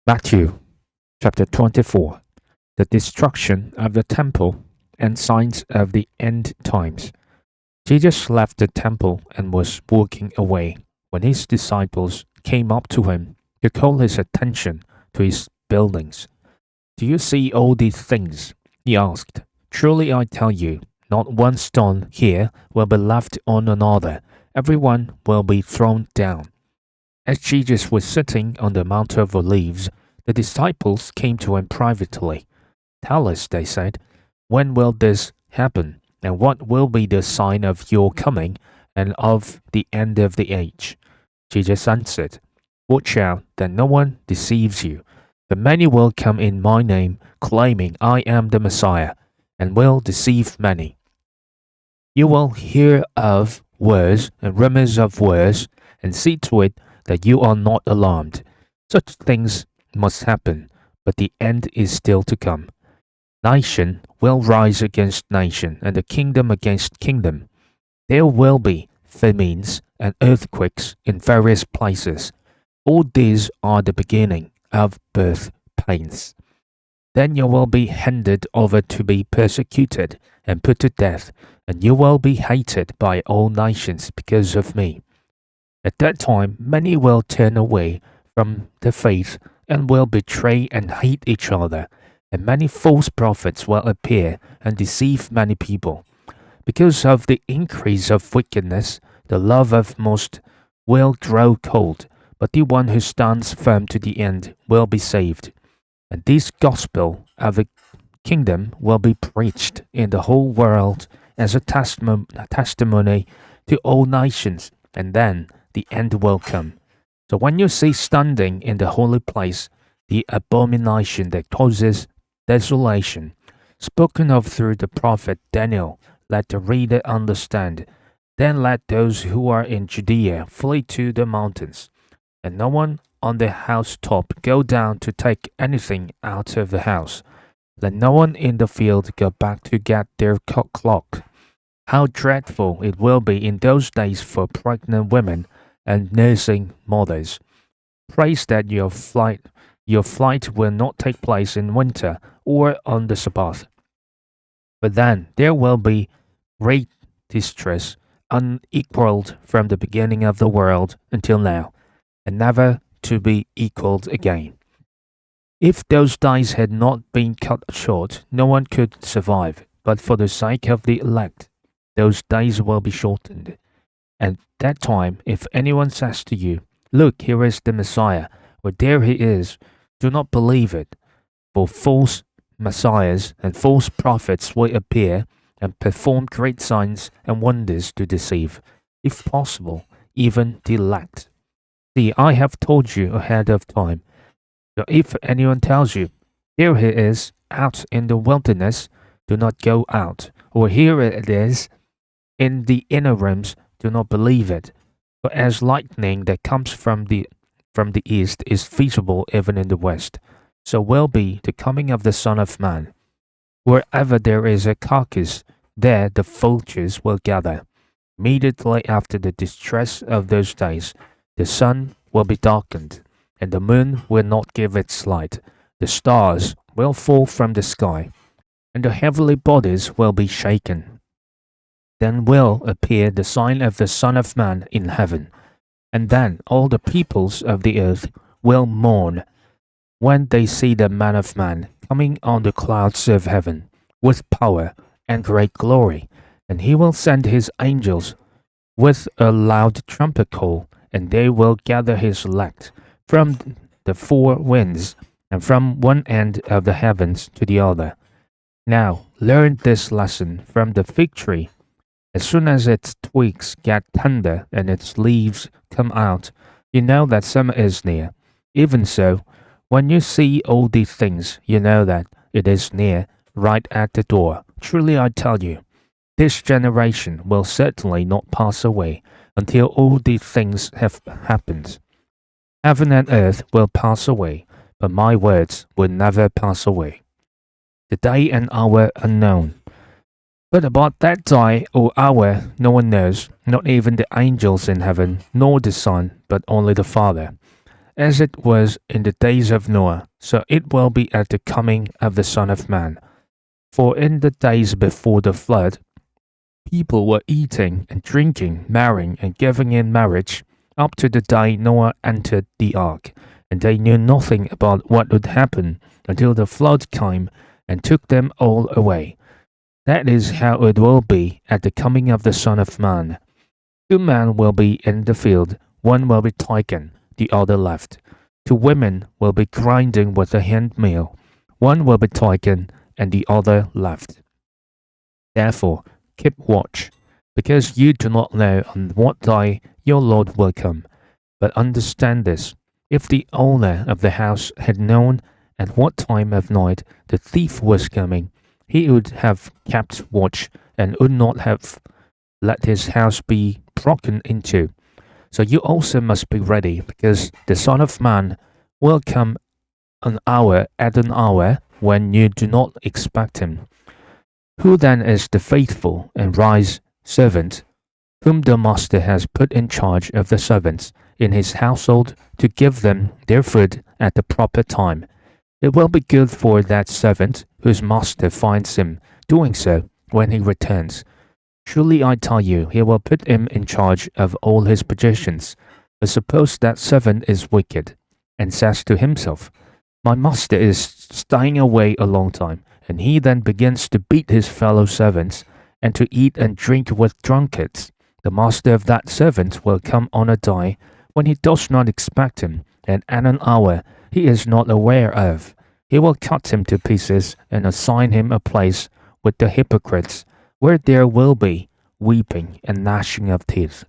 Matthew chapter 24. The destruction of the temple and signs of the end times. Jesus left the temple and was walking away when his disciples came up to him to call his attention to his buildings. Do you see all these things? He asked. Truly I tell you, not one stone here will be left on another. Everyone will be thrown down. As Jesus was sitting on the Mount of Olives, the disciples came to him privately. Tell us, they said, when will this happen, and what will be the sign of your coming and of the end of the age? Jesus answered, Watch out that no one deceives you, for many will come in my name, claiming I am the Messiah, and will deceive many. You will hear of wars and rumors of wars, and see to it that you are not alarmed. Such things must happen, but the end is still to come. Nation will rise against nation, and the kingdom against kingdom. There will be famines and earthquakes in various places. All these are the beginning of birth pains. Then you will be handed over to be persecuted and put to death, and you will be hated by all nations because of me. At that time, many will turn away from the faith and will betray and hate each other, and many false prophets will appear and deceive many people. Because of the increase of wickedness, the love of most will grow cold, but the one who stands firm to the end will be saved. And this gospel of the kingdom will be preached in the whole world as a testimony to all nations, and then the end will come. So when you see standing in the holy place the abomination that causes desolation, spoken of through the prophet Daniel, let the reader understand. Then let those who are in Judea flee to the mountains, and no one on the housetop go down to take anything out of the house. Let no one in the field go back to get their cloak. How dreadful it will be in those days for pregnant women and nursing mothers. Praise that your flight will not take place in winter or on the Sabbath. But then there will be great distress, unequaled from the beginning of the world until now, and never to be equaled again. If those days had not been cut short, no one could survive, but for the sake of the elect, those days will be shortened. At that time, if anyone says to you, Look, here is the Messiah, or there he is, do not believe it. For false messiahs and false prophets will appear and perform great signs and wonders to deceive, if possible, even the elect. See, I have told you ahead of time. So if anyone tells you, Here he is, out in the wilderness, do not go out, or here it is, in the inner rooms, do not believe it. For as lightning that comes from the east is visible even in the west, so will be the coming of the Son of Man. Wherever there is a carcass, there the vultures will gather. Immediately after the distress of those days, the sun will be darkened, and the moon will not give its light. The stars will fall from the sky, and the heavenly bodies will be shaken. Then will appear the sign of the Son of Man in heaven, and then all the peoples of the earth will mourn when they see the Man of Man coming on the clouds of heaven with power and great glory. And he will send his angels with a loud trumpet call, and they will gather his elect from the four winds and from one end of the heavens to the other. Now learn this lesson from the fig tree. As soon as its twigs get tender and its leaves come out, you know that summer is near. Even so, when you see all these things, you know that it is near, right at the door. Truly I tell you, this generation will certainly not pass away until all these things have happened. Heaven and earth will pass away, but my words will never pass away. The day and hour unknown. But about that day or hour no one knows, not even the angels in heaven, nor the Son, but only the Father. As it was in the days of Noah, so it will be at the coming of the Son of Man. For in the days before the flood, people were eating and drinking, marrying and giving in marriage, up to the day Noah entered the ark, and they knew nothing about what would happen until the flood came and took them all away. That is how it will be at the coming of the Son of Man. 2 men will be in the field, one will be taken, the other left. 2 women will be grinding with a handmill, one will be taken, and the other left. Therefore, keep watch, because you do not know on what day your Lord will come. But understand this, if the owner of the house had known at what time of night the thief was coming, he would have kept watch and would not have let his house be broken into. So you also must be ready, because the Son of Man will come at an hour when you do not expect him. Who then is the faithful and wise servant, whom the master has put in charge of the servants in his household to give them their food at the proper time? It will be good for that servant whose master finds him doing so when he returns. Truly I tell you, he will put him in charge of all his possessions. But suppose that servant is wicked, and says to himself, my master is staying away a long time, and he then begins to beat his fellow servants, and to eat and drink with drunkards. The master of that servant will come on a day when he does not expect him, and at an hour he is not aware of. He will cut him to pieces and assign him a place with the hypocrites, where there will be weeping and gnashing of teeth.